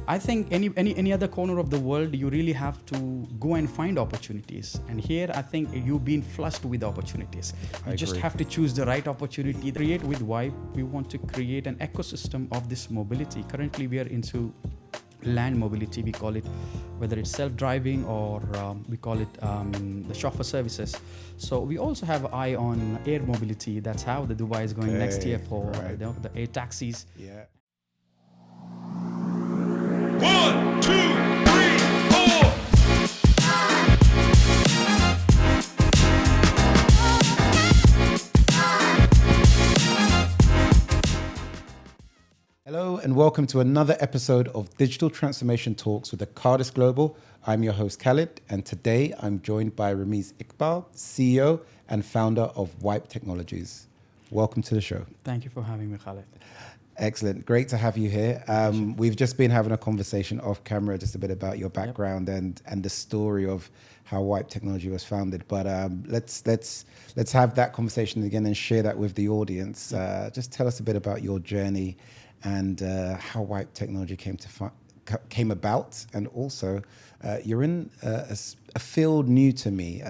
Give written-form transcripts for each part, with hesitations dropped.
I think any other corner of the world, you really have to go and find opportunities. And here, I think you've been flushed with opportunities. You just agree. have to choose the right opportunity. Create with Vibe, we want to create an ecosystem of this mobility. Currently, we are into land mobility, we call it, whether it's self-driving or we call it the chauffeur services. So we also have an eye on air mobility. That's how the Dubai is going next year for right. the air taxis. Yeah. One, two, three, four. Hello and welcome to another episode of Digital Transformation Talks with Akadis Global. I'm your host Khalid, and today I'm joined by Rameez Iqbal, CEO and founder of Wipe Technologies. Welcome to the show. Thank you for having me, Khaled. Excellent. Great to have you here. We've just been having a conversation off camera just a bit about your background and the story of how Wipe Technology was founded. But let's have that conversation again and share that with the audience. Just tell us a bit about your journey and how Wipe Technology came about. And also, you're in a field new to me,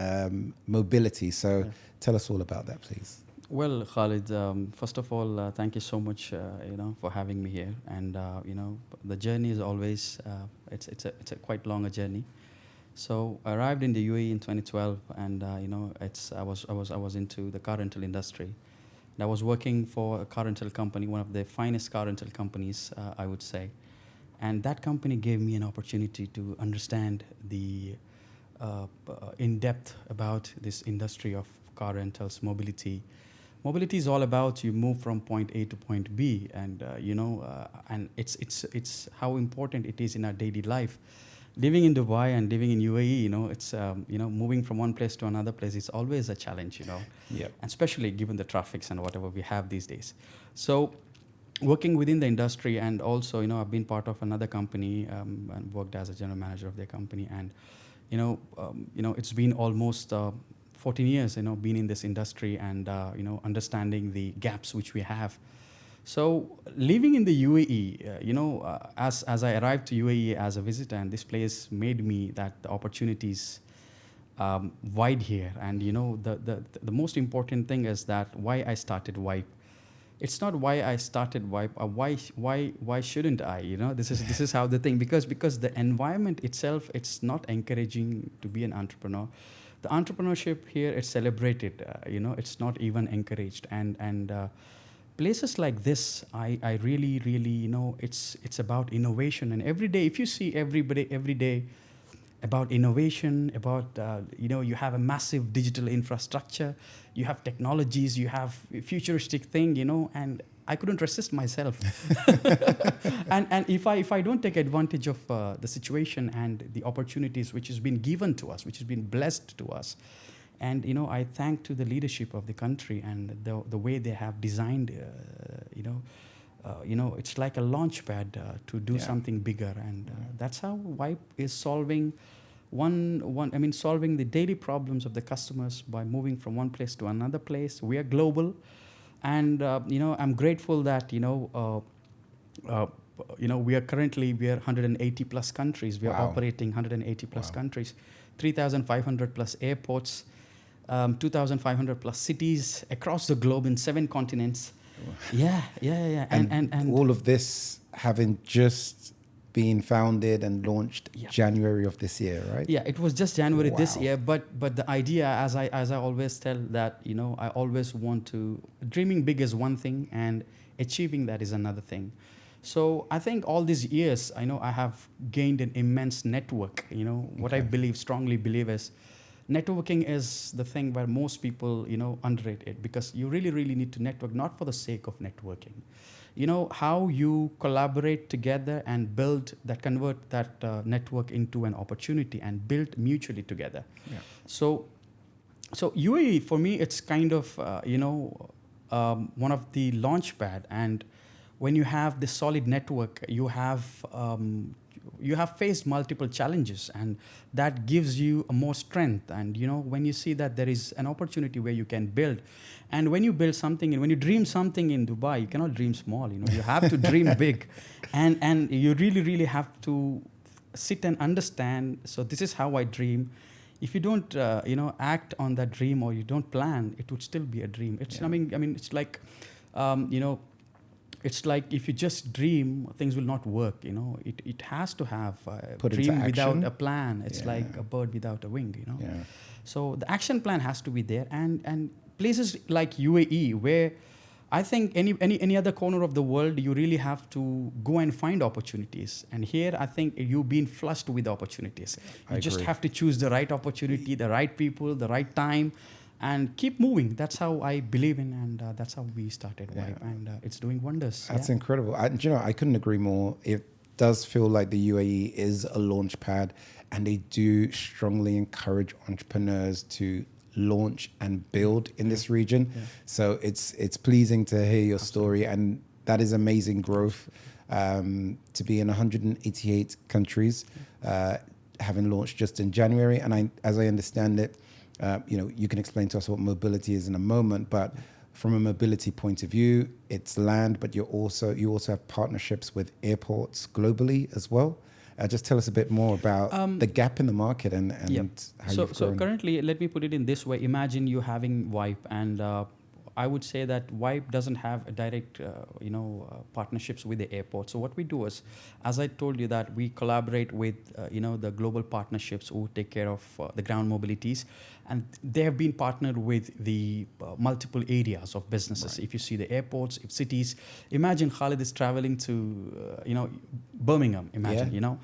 mobility. So tell us all about that, please. Well, Khalid, first of all, thank you so much, for having me here. And the journey is always it's a quite longer journey. So I arrived in the UAE in 2012, and I was into the car rental industry. And I was working for a car rental company, one of the finest car rental companies, I would say. And that company gave me an opportunity to understand the in depth about this industry of car rentals, mobility. Mobility is all about you move from point A to point B, and and it's how important it is in our daily life. Living in Dubai and living in UAE, it's moving from one place to another place is always a challenge, Yep. and especially given the traffics and whatever we have these days. So, working within the industry, and also I've been part of another company and worked as a general manager of their company, and it's been almost 14 years, been in this industry, and understanding the gaps which we have. So living in the UAE, as I arrived to UAE as a visitor, and this place made me that the opportunities wide here, and the most important thing is that why I started Wipe. It's not why I started Wipe, or why shouldn't I? This is how the thing, because the environment itself, it's not encouraging to be an entrepreneur. The entrepreneurship here, it's celebrated. It's not even encouraged, and places like this, I really it's about innovation. And every day, if you see every day about innovation, about you have a massive digital infrastructure, you have technologies, you have a futuristic thing, and I couldn't resist myself. and if I don't take advantage of the situation and the opportunities which has been given to us, which has been blessed to us, and I thank to the leadership of the country and the way they have designed, it's like a launch pad to do something bigger, and that's how Wipe is solving solving the daily problems of the customers by moving from one place to another place. We are global. And I'm grateful that we are 180 plus countries. We are operating 180 plus countries, 3,500 plus airports, 2,500 plus cities across the globe in 7 continents. Wow. Yeah. And all of this having just been founded and launched January of this year, right? Yeah, it was just January this year, but the idea, as I always tell, that I always want to, dreaming big is one thing and achieving that is another thing. So I think all these years, I have gained an immense network. What I strongly believe is networking is the thing where most people underrate it, because you really need to network, not for the sake of networking. How you collaborate together and convert that network into an opportunity and build mutually together. Yeah. So UAE, for me, it's kind of, one of the launch pad. And when you have this solid network, you have faced multiple challenges, and that gives you a more strength. And when you see that there is an opportunity where you can build, and when you build something and when you dream something in Dubai, you cannot dream small. You have to dream big, and you really have to sit and understand. So this is how I dream. If you don't act on that dream, or you don't plan, it would still be a dream. It's Yeah. I mean it's like you know it's like if you just dream, things will not work. It has to have a Put into dream without action. a plan. It's Yeah. like a bird without a wing. Yeah. So the action plan has to be there, and places like UAE, where I think any other corner of the world, you really have to go and find opportunities. And here, I think you've been flushed with opportunities. I You just agree. have to choose the right opportunity, the right people, the right time, and keep moving. That's how I believe in, and that's how we started Yeah. Vibe, and it's doing wonders. That's yeah. incredible. I couldn't agree more. It does feel like the UAE is a launch pad, and they do strongly encourage entrepreneurs to launch and build in this region. Yeah. So it's pleasing to hear your story, and that is amazing growth. To be in 188 countries, having launched just in January, and as I understand it, you can explain to us what mobility is in a moment, but from a mobility point of view, it's land, but you also have partnerships with airports globally as well. Just tell us a bit more about the gap in the market and Yep. how So, you've so grown. currently, let me put it in this way. Imagine you having Wipe, and I would say that Wipe doesn't have a direct, partnerships with the airport. So what we do is, as I told you, that we collaborate with, the global partnerships who take care of the ground mobilities, and they have been partnered with the multiple areas of businesses. Right. If you see the airports, if cities, imagine Khalid is traveling to, Birmingham. Imagine, Yeah.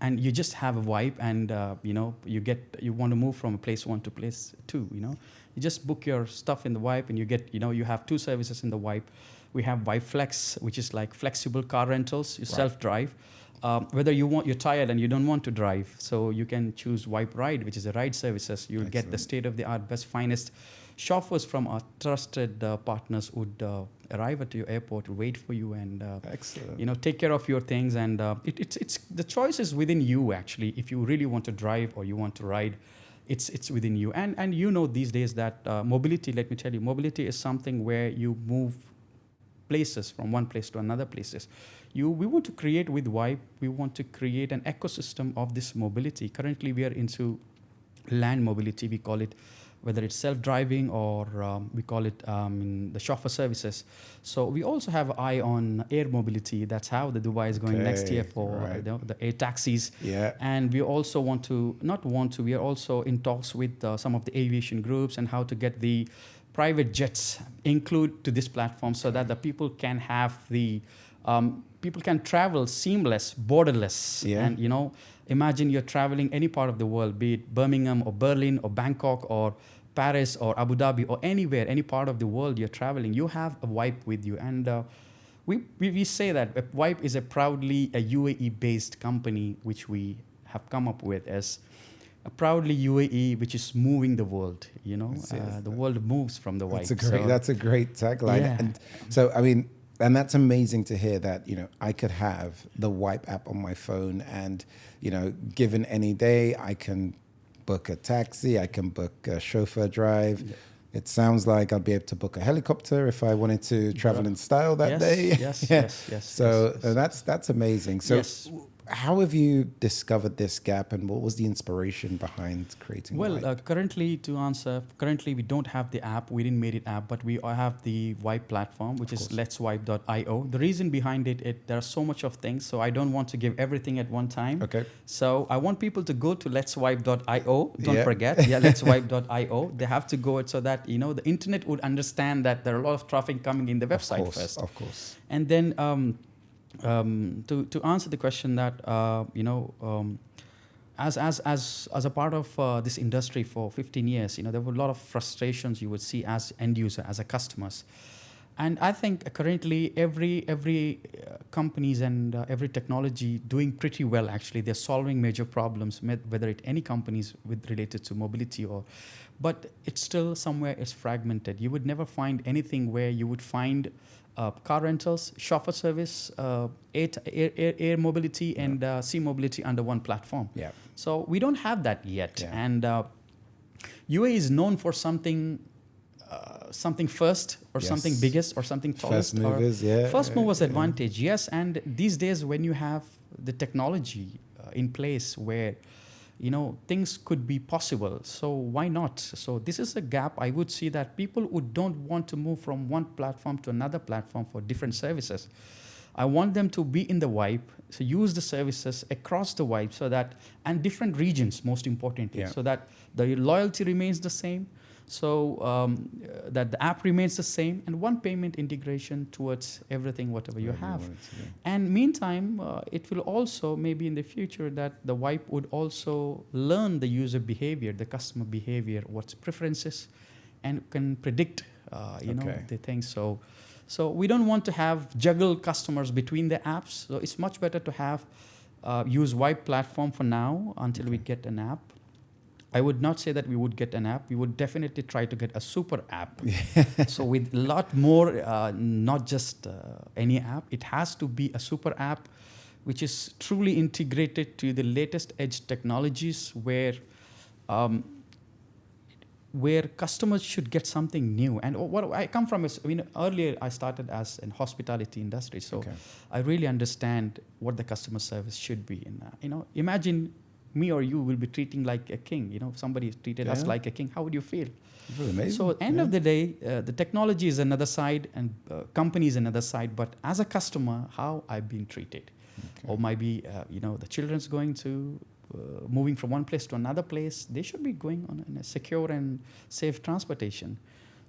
and you just have a Wipe, and you want to move from place one to place two. You just book your stuff in the Wipe, and you get, you have two services in the Wipe. We have Wipe Flex, which is like flexible car rentals. You Right. self-drive. Whether you're tired and you don't want to drive, so you can choose Wipe Ride, which is a ride services. You'll get the Excellent. state-of-the-art, best, finest chauffeurs from our trusted partners would arrive at your airport, wait for you, and Excellent. take care of your things. And it's the choice is within you, actually. If you really want to drive or you want to ride, it's within you. And these days that mobility, let me tell you, mobility is something where you move places from one place to another places. We want to create with Wipe, we want to create an ecosystem of this mobility. Currently, we are into land mobility, we call it, whether it's self-driving or we call it the chauffeur services. So we also have an eye on air mobility. That's how the Dubai is going next year Okay, for right. the air taxis. Yeah. And we also we are also in talks with some of the aviation groups and how to get the private jets include to this platform, so that the people can have people can travel seamless, borderless. Yeah. And imagine you're traveling any part of the world, be it Birmingham or Berlin or Bangkok or Paris or Abu Dhabi or anywhere, any part of the world you're traveling, you have a Wipe with you. And we say that Wipe is a proudly a UAE-based company, which we have come up with as a proudly UAE, which is moving the world. Yes. The world moves from the Wipe. That's a great tagline. Yeah. And so, and that's amazing to hear that, I could have the Wipe app on my phone, and, given any day, I can book a taxi, I can book a chauffeur drive. Yeah. It sounds like I'll be able to book a helicopter if I wanted to travel in style that Yes, day. yes, Yeah. yes. So yes. that's amazing. So Yes. how have you discovered this gap, and what was the inspiration behind creating Well, Wipe? currently we don't have the app. We didn't make it app, but we have the Wipe platform, which is course. letswipe.io. The reason behind it, there are so much of things, so I don't want to give everything at one time. Okay. So I want people to go to letswipe.io. Don't Yeah. forget, letswipe.io. They have to go it so that the internet would understand that there are a lot of traffic coming in the website first. Of course. And then to answer the question that as a part of this industry for 15 years, there were a lot of frustrations you would see as end user, as a customers. And I think currently every companies and every technology doing pretty well. Actually, they're solving major problems, whether it any companies related to mobility but it's still somewhere it's fragmented. You would never find anything where you would find car rentals, chauffeur service, air mobility, and sea mobility under one platform. Yeah. So we don't have that yet. Yeah. And UAE is known for something first or Yes. something biggest or something tallest. First movers, yeah. First movers advantage, yes. And these days when you have the technology in place where things could be possible, so why not? So this is a gap. I would see that people who don't want to move from one platform to another platform for different services, I want them to be in the vibe, so use the services across the vibe, so that, and different regions most importantly, Yeah. so that the loyalty remains the same, so that the app remains the same, and one payment integration towards everything, whatever you have. And meantime, it will also, maybe in the future, that the wipe would also learn the user behavior, the customer behavior, what's preferences, and can predict, the things. So we don't want to have juggle customers between the apps. So it's much better to have use wipe platform for now until we get an app. I would not say that we would get an app. We would definitely try to get a super app. So with a lot more, not just any app, it has to be a super app which is truly integrated to the latest edge technologies, where customers should get something new. And what I come from is, earlier I started as in hospitality industry, so I really understand what the customer service should be. Imagine me or you will be treating like a king. If somebody treated us like a king, how would you feel? Really amazing. So end of the day, the technology is another side and company is another side. But as a customer, how I've been treated, or maybe the children's going to moving from one place to another place, they should be going on in a secure and safe transportation.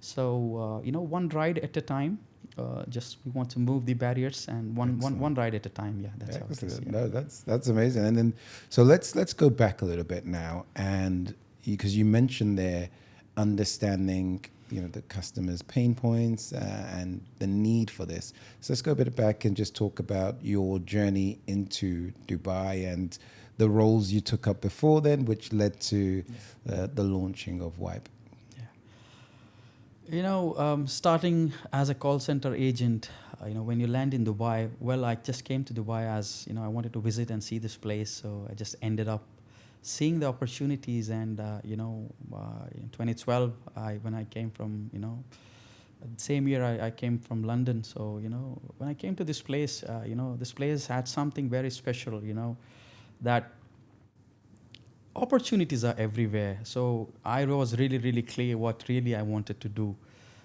So one ride at a time. Just we want to move the barriers, and one ride at a time. Yeah, that's how it is. Yeah. No, that's amazing. And then so let's go back a little bit now, and because you mentioned there understanding the customer's pain points and the need for this. So let's go a bit back and just talk about your journey into Dubai and the roles you took up before then, which led to the launching of Wipe. Starting as a call center agent, when you land in Dubai, well, I just came to Dubai as, I wanted to visit and see this place. So I just ended up seeing the opportunities. And, in 2012, when I came from, same year I came from London. So, when I came to this place, this place had something very special, that opportunities are everywhere. So I was really, really clear what really I wanted to do.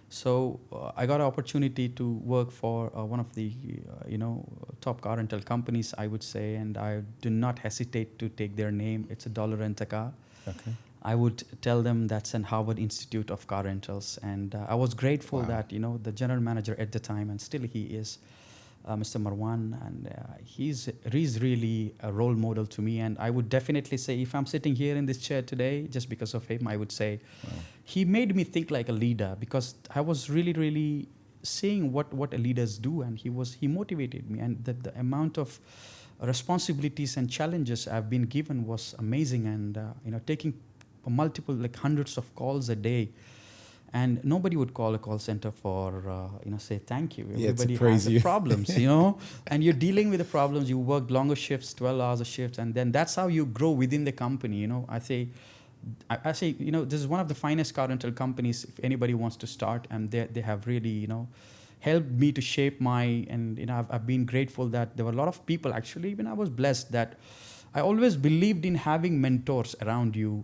So I got an opportunity to work for one of the, top car rental companies, I would say, and I do not hesitate to take their name. It's a Dollar Rent a Car. Okay. I would tell them that's an Harvard Institute of Car Rentals. And I was grateful that, the general manager at the time, and still he is, Mr. Marwan, and he's really a role model to me. And I would definitely say, if I'm sitting here in this chair today, just because of him, I would say he made me think like a leader, because I was really, really seeing what leaders do, and he motivated me. And the amount of responsibilities and challenges I've been given was amazing. And taking multiple, like hundreds of calls a day. And nobody would call a call center for, say thank you. Everybody has the problems, and you're dealing with the problems. You work longer shifts, 12 hours a shift, and then that's how you grow within the company. I say, this is one of the finest car rental companies if anybody wants to start, and they have really, helped me to shape I've been grateful that there were a lot of people. Actually, even I was blessed that I always believed in having mentors around you,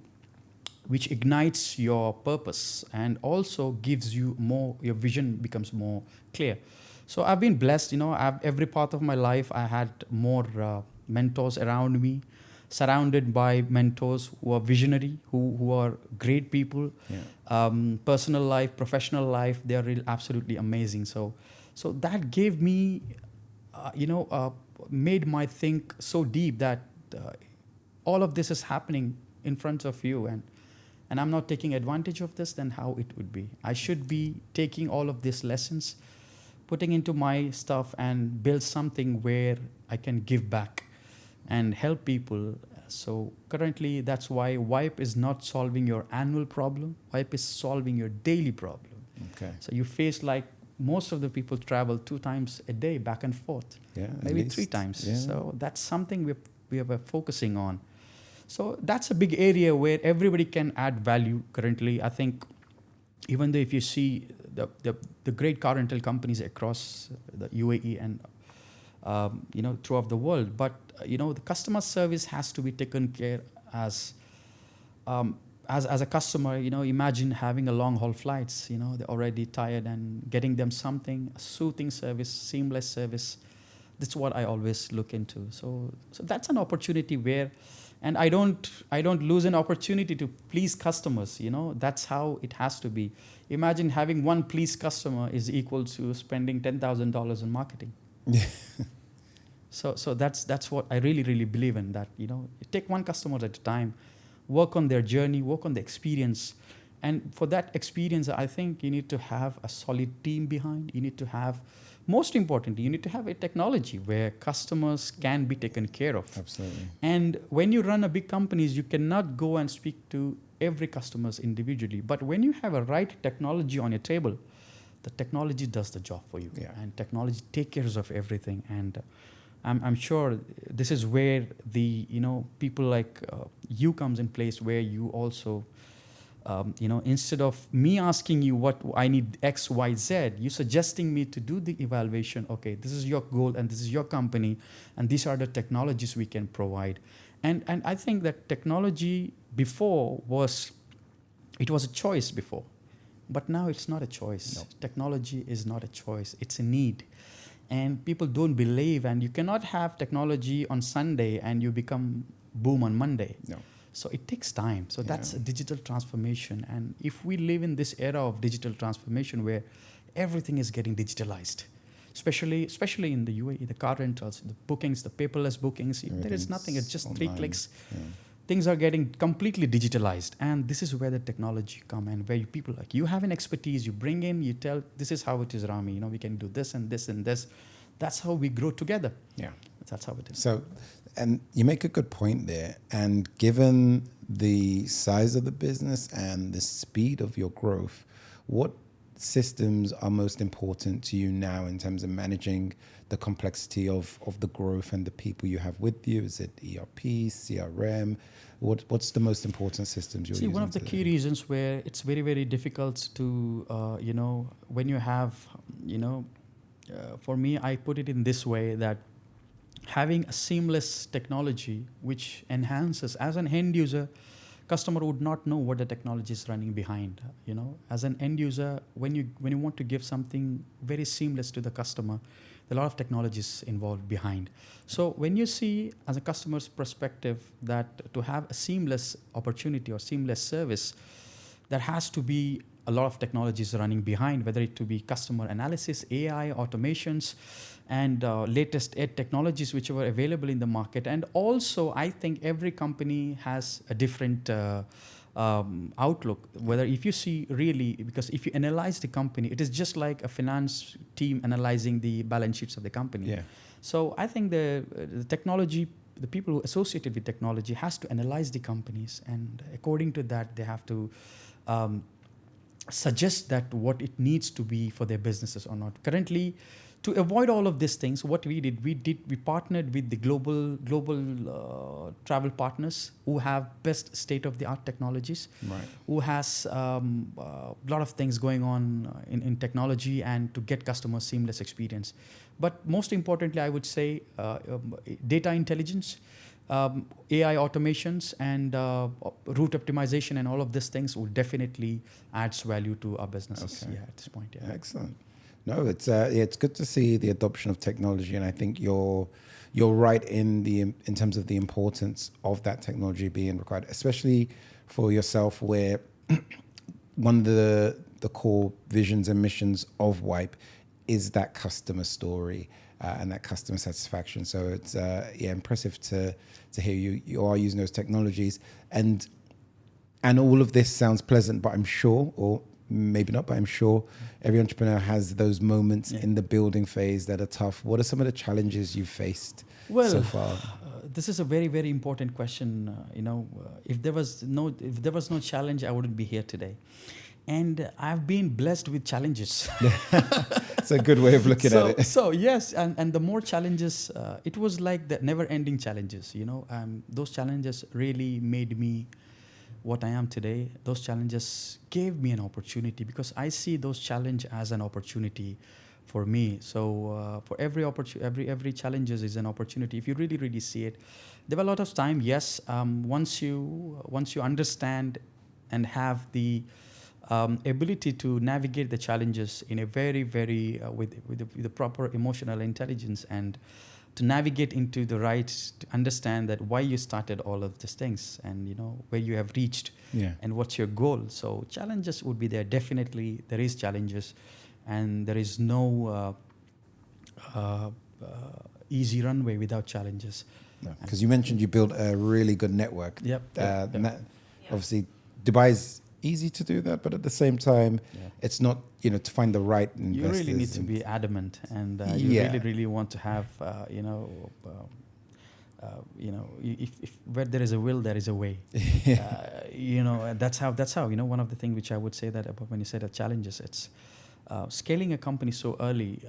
which ignites your purpose and also gives you more, your vision becomes more clear. So I've been blessed, every part of my life, I had more mentors around me, surrounded by mentors who are visionary, who are great people. Personal life, professional life, they are really absolutely amazing. So that gave me, made my think so deep that all of this is happening in front of you, and I'm not taking advantage of this, then how it would be? I should be taking all of these lessons, putting into my stuff, and build something where I can give back and help people. So currently, that's why Wipe is not solving your annual problem. Wipe is solving your daily problem. Okay. So you face like most of the people travel 2 times a day back and forth, Yeah, at maybe 3 least. times. Yeah. So that's something we are focusing on. So that's a big area where everybody can add value currently. I think even though if you see the great car rental companies across the UAE and throughout the world, but the customer service has to be taken care um, as a customer. Imagine having a long haul flights. They're already tired, and getting them something, a soothing service, seamless service. That's what I always look into. So that's an opportunity where, and I don't lose an opportunity to please customers. That's how it has to be. Imagine having one pleased customer is equal to spending $10,000 in marketing. Yeah. So that's what I really believe in. That you take one customer at a time, work on their journey, work on the experience, and for that experience, I think you need to have a solid team behind. You need to have, most importantly, you need to have a technology where customers can be taken care of. Absolutely. And when you run a big companies, you cannot go and speak to every customers individually. But when you have a right technology on your table, the technology does the job for you. Yeah. And technology takes care of everything. And I'm sure this is where the people like you comes in place, where you also instead of me asking you what I need X, Y, Z, you suggesting me to do the evaluation. Okay, this is your goal and this is your company, and these are the technologies we can provide. And I think that technology before was a choice before, but now it's not a choice. No. Technology is not a choice; it's a need. And people don't believe, and you cannot have technology on Sunday and you become boom on Monday. No. So it takes time. So that's Yeah. a digital transformation. And if we live in this era of digital transformation where everything is getting digitalized, especially in the UAE, the car rentals, the bookings, the paperless bookings, there is nothing. It's just 3 online. clicks. Yeah. Things are getting completely digitalized, and this is where the technology come and where people like you have an expertise, you bring in, you tell, this is how it is, Rami. We can do this and this and this. That's how we grow together. Yeah. That's how it is. So, and you make a good point there. And given the size of the business and the speed of your growth, what systems are most important to you now in terms of managing the complexity of the growth and the people you have with you? Is it ERP, CRM? What's the most important systems you're using? One of the key reasons where it's very difficult to, when you have, for me, I put it in this way, that having a seamless technology which enhances, as an end user, customer would not know what the technology is running behind. As an end user, when you want to give something very seamless to the customer, a lot of technologies involved behind. So when you see, as a customer's perspective, that to have a seamless opportunity or seamless service, there has to be a lot of technologies running behind, whether it to be customer analysis, AI, automations, and latest ed technologies which are available in the market. And also, I think every company has a different outlook. Whether if you see really, because if you analyze the company, it is just like a finance team analyzing the balance sheets of the company. Yeah. So I think the technology, the people who associated with technology has to analyze the companies, and according to that, they have to suggest that what it needs to be for their businesses or not. Currently, to avoid all of these things, what we partnered with the global travel partners who have best state-of-the-art technologies, Right. who has a lot of things going on in technology, and to get customer seamless experience. But most importantly, I would say data intelligence, AI automations, and route optimization, and all of these things will definitely adds value to our businesses. Okay. Yeah, at this point. Yeah. Excellent. No, it's good to see the adoption of technology, and I think you're right in terms of the importance of that technology being required, especially for yourself, where one of the core visions and missions of Wipe is that customer story and that customer satisfaction. So it's impressive to hear you are using those technologies, and all of this sounds pleasant, but I'm sure, or maybe not, but I'm sure every entrepreneur has those moments in the building phase that are tough. What are some of the challenges you've faced so far? This is a very important question. If there was no challenge, I wouldn't be here today. And I've been blessed with challenges. It's a good way of looking at it. So yes, and the more challenges, it was like the never-ending challenges. Those challenges really made me what I am today. Those challenges gave me an opportunity because I see those challenge as an opportunity for me. So for every opportunity, every challenges is an opportunity. If you really see it, there were a lot of time. Yes, once you understand and have the ability to navigate the challenges in a very with the proper emotional intelligence and to navigate into the right to understand that why you started all of these things and where you have reached Yeah. and what's your goal. So challenges would be there. Definitely there is challenges and there is no easy runway without challenges. Because you mentioned you built a really good network. Yep. Obviously, Dubai is easy to do that, but at the same time, Yeah. it's not, to find the right investors. You really need to be adamant, and you really want to have, if where there is a will, there is a way. That's how. One of the things which I would say that about when you say the challenges, it's scaling a company so early.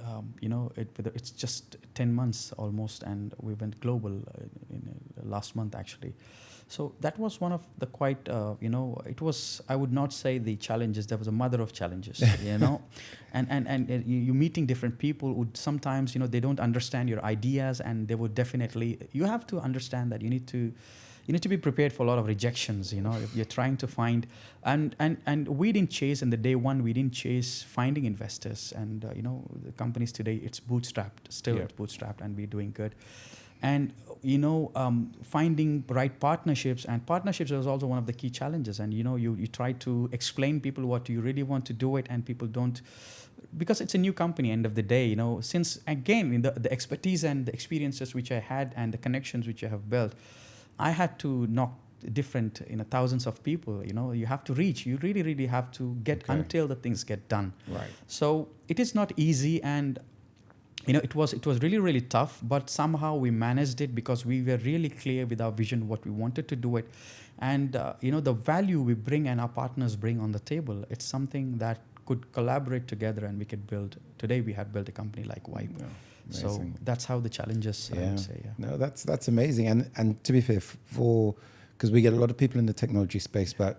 It's just 10 months almost, and we went global in last month actually. So that was one of the quite, it was, I would not say the challenges, there was a mother of challenges, and you meeting different people would sometimes, they don't understand your ideas and they would definitely, you have to understand that you need to be prepared for a lot of rejections, if you're trying to find, and we didn't chase in the day one, we didn't chase finding investors and, the companies today, it's bootstrapped, still it's bootstrapped and we're doing good. And finding right partnerships, and partnerships is also one of the key challenges. And you try to explain people what you really want to do it, and people don't, because it's a new company. End of the day, since again the expertise and the experiences which I had and the connections which I have built, I had to knock different thousands of people. You have to reach. You really have to get until the things get done. Right. So it is not easy, and it was really tough, but somehow we managed it because we were really clear with our vision, what we wanted to do it. And, the value we bring and our partners bring on the table, it's something that could collaborate together and we could build. Today we have built a company like Wipe. Yeah, so that's how the challenges, I would say. Yeah. No, that's amazing. And to be fair, because we get a lot of people in the technology space, but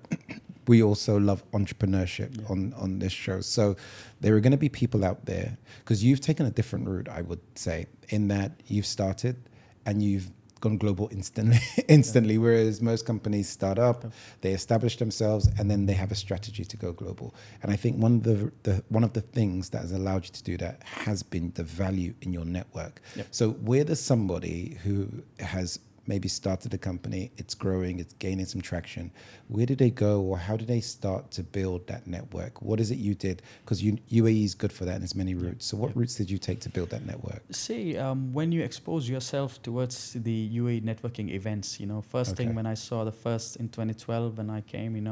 we also love entrepreneurship on this show. So there are going to be people out there, because you've taken a different route, I would say, in that you've started and you've gone global instantly, whereas most companies start up, they establish themselves, and then they have a strategy to go global. And I think one of the things that has allowed you to do that has been the value in your network. Yep. So where does somebody who has maybe started a company, it's growing, it's gaining some traction, where do they go, or how do they start to build that network? What is it you did? Because UAE is good for that, and there's many routes. So what routes did you take to build that network? See, when you expose yourself towards the UAE networking events, first thing when I saw the first in 2012 when I came, in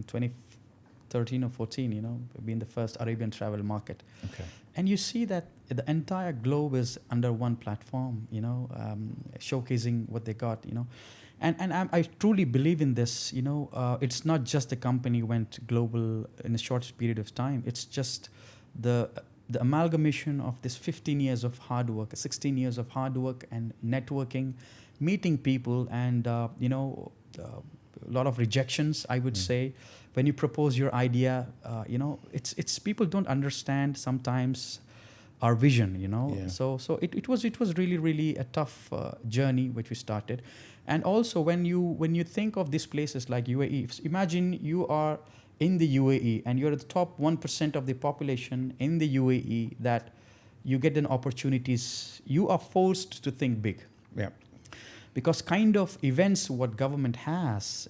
2013 or 14, being the first Arabian travel market. Okay. And you see that the entire globe is under one platform, showcasing what they got, And I truly believe in this, it's not just the company went global in a short period of time. It's just the amalgamation of this 15 years of hard work, 16 years of hard work and networking, meeting people, and, a lot of rejections, I would say. When you propose your idea, it's people don't understand sometimes our vision, Yeah. So it was really a tough journey which we started. And also when you think of these places like UAE, imagine you are in the UAE and you're the top 1% of the population in the UAE, that you get an opportunities, you are forced to think big. Yeah. Because kind of events what government has,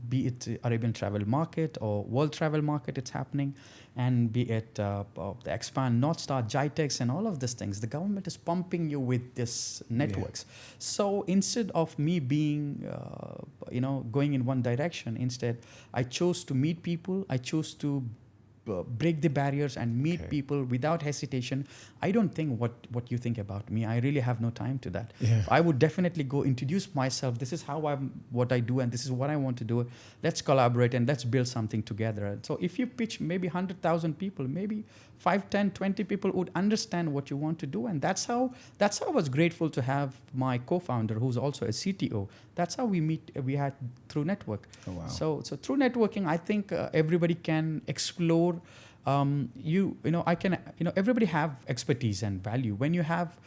be it Arabian travel market or world travel market, it's happening, and be it the Expand, North Star, GITEX, and all of these things, the government is pumping you with this networks. Yeah. So instead of me being, going in one direction, instead I chose to meet people. I chose to break the barriers and meet people without hesitation. I don't think what you think about me. I really have no time to that. Yeah. I would definitely go introduce myself. This is what I do, and this is what I want to do. Let's collaborate and let's build something together. So if you pitch maybe 100,000 people, maybe 5, 10, 20 people would understand what you want to do. And that's how I was grateful to have my co-founder, who's also a CTO. That's how we had through network. Oh, wow. So through networking, I think everybody can explore. Everybody have expertise and value. When you have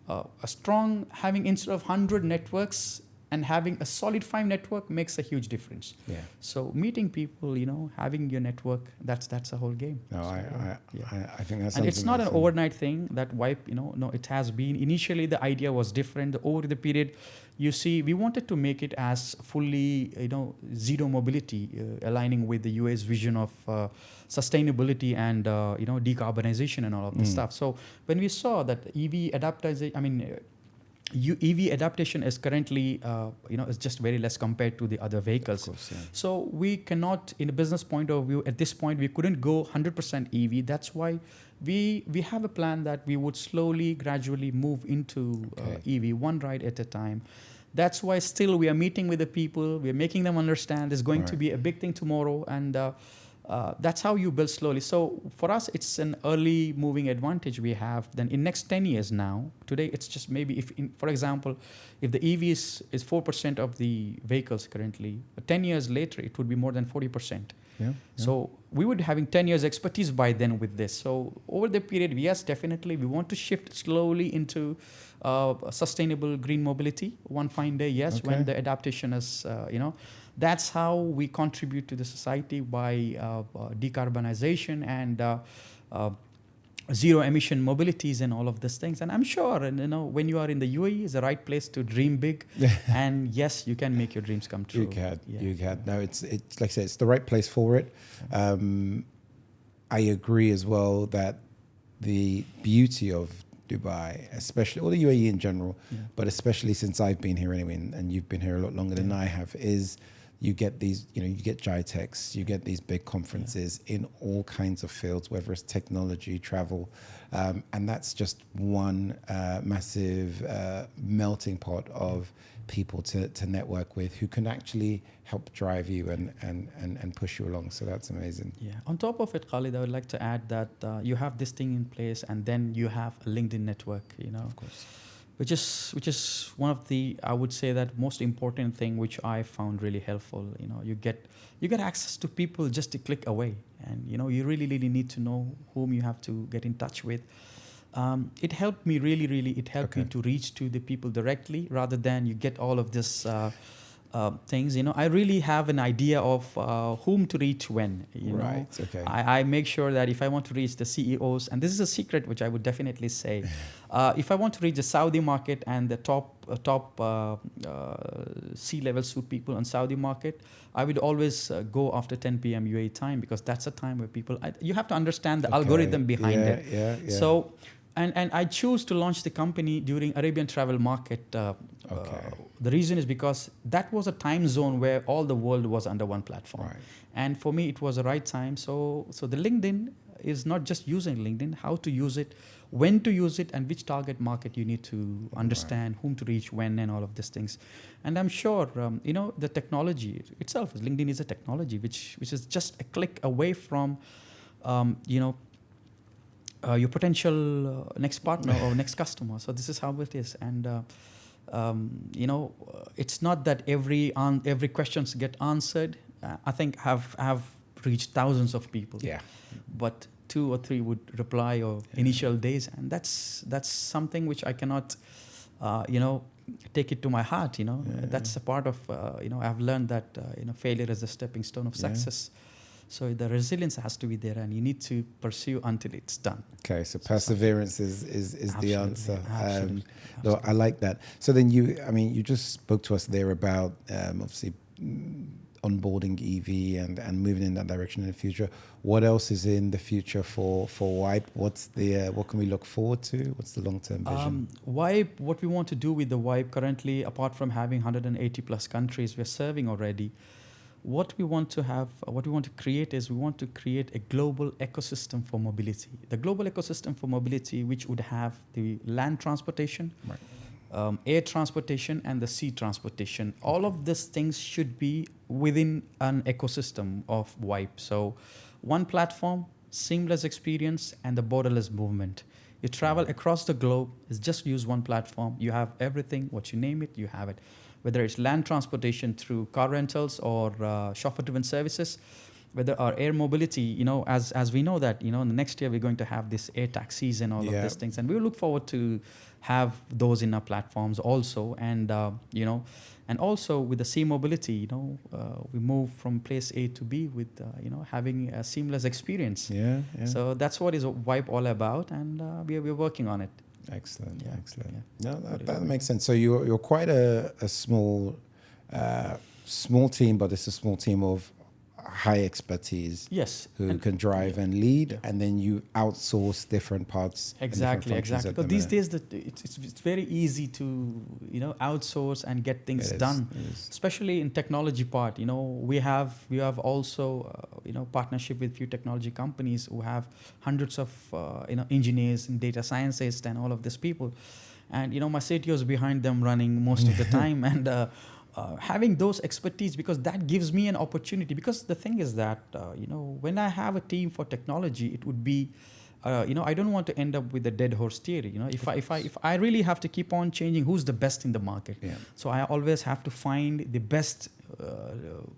a strong, having instead of 100 networks and having a solid 5 network makes a huge difference. Yeah. So meeting people, having your network, that's a whole game. No, So, I think that's and it's something not an that's- overnight thing that wipe, no, it has been. Initially, the idea was different. Over the period, you see, we wanted to make it as fully, zero mobility, aligning with the UAE's vision of sustainability and, decarbonization and all of this stuff. So when we saw that EV adaptation is currently, is just very less compared to the other vehicles. Of course, yeah. So we cannot, in a business point of view, at this point, we couldn't go 100% EV. That's why we have a plan that we would slowly, gradually move into EV, one ride at a time. That's why still we are meeting with the people. We are making them understand there's going to be a big thing tomorrow. And that's how you build slowly. So for us, it's an early moving advantage we have. Then in next 10 years now, today it's just maybe for example, if the EV is 4% of the vehicles currently, 10 years later, it would be more than 40%. Yeah. So we would having 10 years expertise by then with this. So over the period, yes, definitely we want to shift slowly into sustainable green mobility. One fine day, yes, when the adaptation is, that's how we contribute to the society by decarbonization and zero emission mobilities and all of these things. And I'm sure, and when you are in the UAE, is the right place to dream big. And yes, you can make your dreams come true. You can. No, it's like I said, it's the right place for it. I agree as well that the beauty of Dubai, especially, or the UAE in general, but especially since I've been here anyway, and you've been here a lot longer than I have, is you get these, you get GITEX, you get these big conferences in all kinds of fields, whether it's technology, travel, and that's just one massive melting pot of people to network with who can actually help drive you and push you along. So that's amazing. Yeah. On top of it, Khalid, I would like to add that you have this thing in place, and then you have a LinkedIn network, Of course. which is one of the, I would say, that most important thing which I found really helpful. You get access to people just a click away, and you really need to know whom you have to get in touch with. It helped me really it helped me to reach to the people directly rather than you get all of this things. I really have an idea of whom to reach when. Right. Okay. I make sure that if I want to reach the CEOs, and this is a secret which I would definitely say, if I want to reach the Saudi market and the top C-level suit people on Saudi market, I would always go after 10 p.m. UAE time, because that's a time where people. You have to understand the algorithm behind it. Yeah. So. And I choose to launch the company during Arabian travel market. The reason is because that was a time zone where all the world was under one platform. Right. And for me, it was the right time. So the LinkedIn is not just using LinkedIn, how to use it, when to use it, and which target market you need to understand, whom to reach when, and all of these things. And I'm sure, the technology itself, LinkedIn is a technology which is just a click away from, your potential next partner or next customer. So this is how it is. And, it's not that every questions get answered. I think have reached thousands of people. Yeah. But 2 or 3 would reply or initial days. And that's something which I cannot, take it to my heart, That's a part of, I've learned that, failure is a stepping stone of success. So the resilience has to be there, and you need to pursue until it's done. Okay, so perseverance is the answer. Absolutely. No, I like that. So then you just spoke to us there about obviously onboarding EV and moving in that direction in the future. What else is in the future for Wipe? What can we look forward to? What's the long-term vision? Wipe, what we want to do with the Wipe currently, apart from having 180 plus countries we're serving already, what we want to create is we want to create a global ecosystem for mobility. The global ecosystem for mobility, which would have the land transportation, air transportation, and the sea transportation. All of these things should be within an ecosystem of Wipe. So one platform, seamless experience, and the borderless movement. You travel across the globe, it's just use one platform. You have everything, what you name it, you have it. Whether it's land transportation through car rentals or chauffeur-driven services, whether our air mobility, as we know that, in the next year we're going to have this air taxis and all of these things, and we look forward to have those in our platforms also, and and also with the sea mobility, we move from place A to B with having a seamless experience. Yeah. So that's what is Vibe all about, and we're working on it. Excellent. Yeah, Excellent. yeah. No, that makes sense. So you're quite a small team, but it's a small team of high expertise. Yes. Who can drive and lead, and then you outsource different parts. Exactly. Because these days it's very easy to outsource and get things done, especially in technology part. We have also partnership with few technology companies who have hundreds of engineers and data scientists and all of these people, and my CTO is behind them running most of the time, and having those expertise, because that gives me an opportunity. Because the thing is that when I have a team for technology, it would be I don't want to end up with a dead horse theory. If I really have to keep on changing who's the best in the market, so I always have to find the best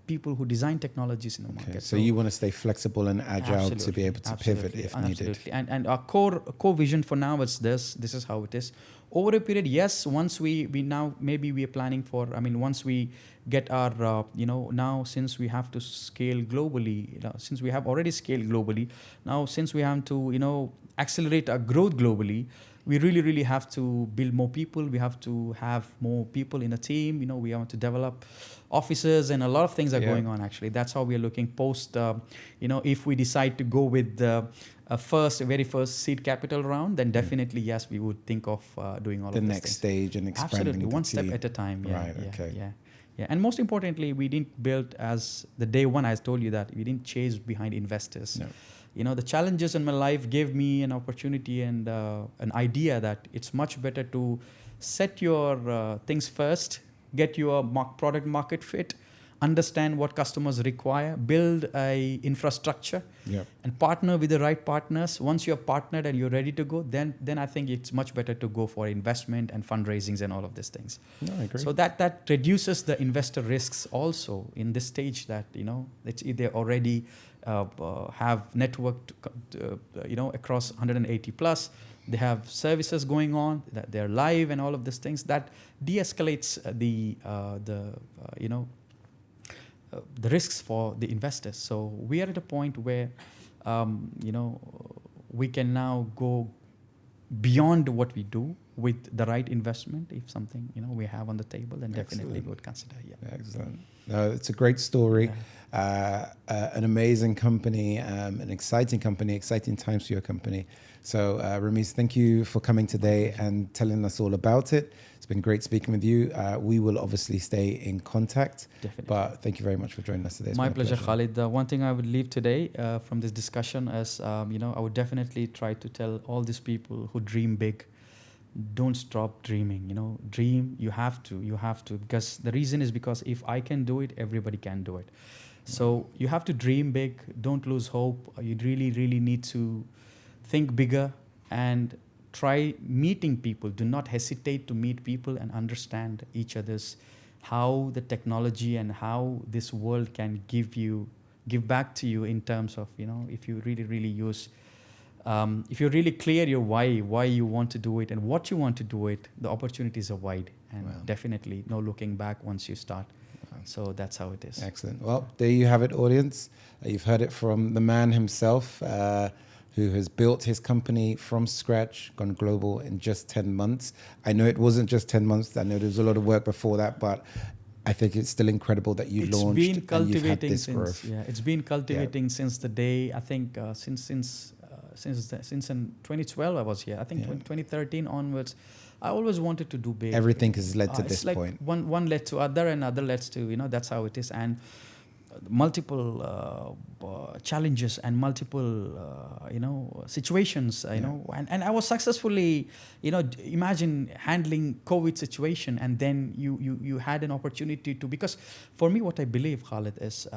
people who design technologies in the market. So you want to stay flexible and agile to be able to pivot if needed. And our core vision for now is this is how it is. Over a period, yes, once we now, maybe we are planning for, once we get our, now since we have to scale globally, since we have already scaled globally, now since we have to, accelerate our growth globally, we really have to build more people. We have to have more people in a team. We want to develop offices, and a lot of things are going on, actually. That's how we are looking post, if we decide to go with a very first seed capital round, then definitely, yes, we would think of doing all of the these next things. Absolutely. Stage and expanding. Absolutely, one step at a time. Yeah. And most importantly, we didn't build as the day one. I told you that we didn't chase behind investors. No. The challenges in my life gave me an opportunity and an idea that it's much better to set your things first, get your product market fit, understand what customers require, build a infrastructure, and partner with the right partners. Once you're partnered and you're ready to go, then I think it's much better to go for investment and fundraisings and all of these things. No, I agree. So that reduces the investor risks also in this stage, that it's either already have networked across 180 plus. They have services going on, that they're live and all of these things. That de-escalates the risks for the investors. So we are at a point where, we can now go beyond what we do with the right investment. If something, we have on the table, then definitely we would consider. Excellent. No, it's a great story. An amazing company, an exciting company, exciting times for your company. So Rameez, thank you for coming today and telling us all about it. It's been great speaking with you. We will obviously stay in contact. Definitely. But thank you very much for joining us today. It's My been a pleasure, Khalid. One thing I would leave today from this discussion is, I would definitely try to tell all these people who dream big, don't stop dreaming. Dream. You have to. Because the reason is because if I can do it, everybody can do it. So you have to dream big. Don't lose hope. You really need to think bigger and try meeting people. Do not hesitate to meet people and understand each other's, how the technology and how this world can give back to you in terms of, if you really use, if you're really clear your why you want to do it and what you want to do it, the opportunities are wide, and definitely no looking back once you start. So that's how it is. Excellent. Well, there you have it, audience. You've heard it from the man himself, who has built his company from scratch, gone global in just 10 months. I know it wasn't just 10 months. I know there was a lot of work before that, but I think it's still incredible that you launched and you've had this growth. Yeah, it's been cultivating since the day, I think, since in 2012 I was here. I think 2013 onwards, I always wanted to do big. Everything has led to this like point. One led to other, and other led to, that's how it is. And multiple challenges and multiple situations, and I was successfully, imagine handling COVID situation, and then you had an opportunity to, because for me what I believe, Khalid, is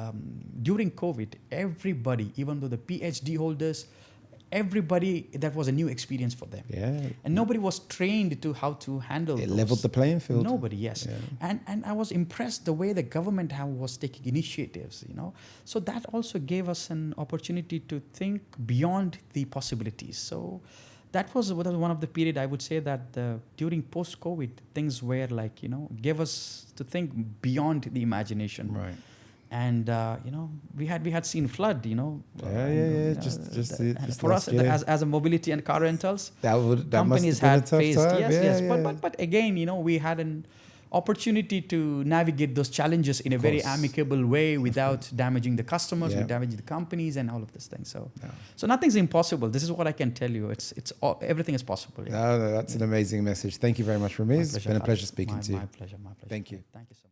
during COVID, everybody, even though the PhD holders, everybody, that was a new experience for them. Yeah. And nobody was trained to how to handle It those. leveled the playing field. Nobody, yes. Yeah. And I was impressed the way the government was taking initiatives, So that also gave us an opportunity to think beyond the possibilities. So that was one of the period, I would say, that during post-COVID, things were like, gave us to think beyond the imagination. Right. And we had seen flood, Just for us as a mobility and car rentals, companies had faced but again, we had an opportunity to navigate those challenges in a very amicable way without damaging the customers, without damaging the companies, and all of these things. So nothing's impossible. This is what I can tell you. It's everything is possible. No, that's an amazing message. Thank you very much, Rameez. It's been a pleasure speaking to you. My pleasure. Thank you. Thank you so much.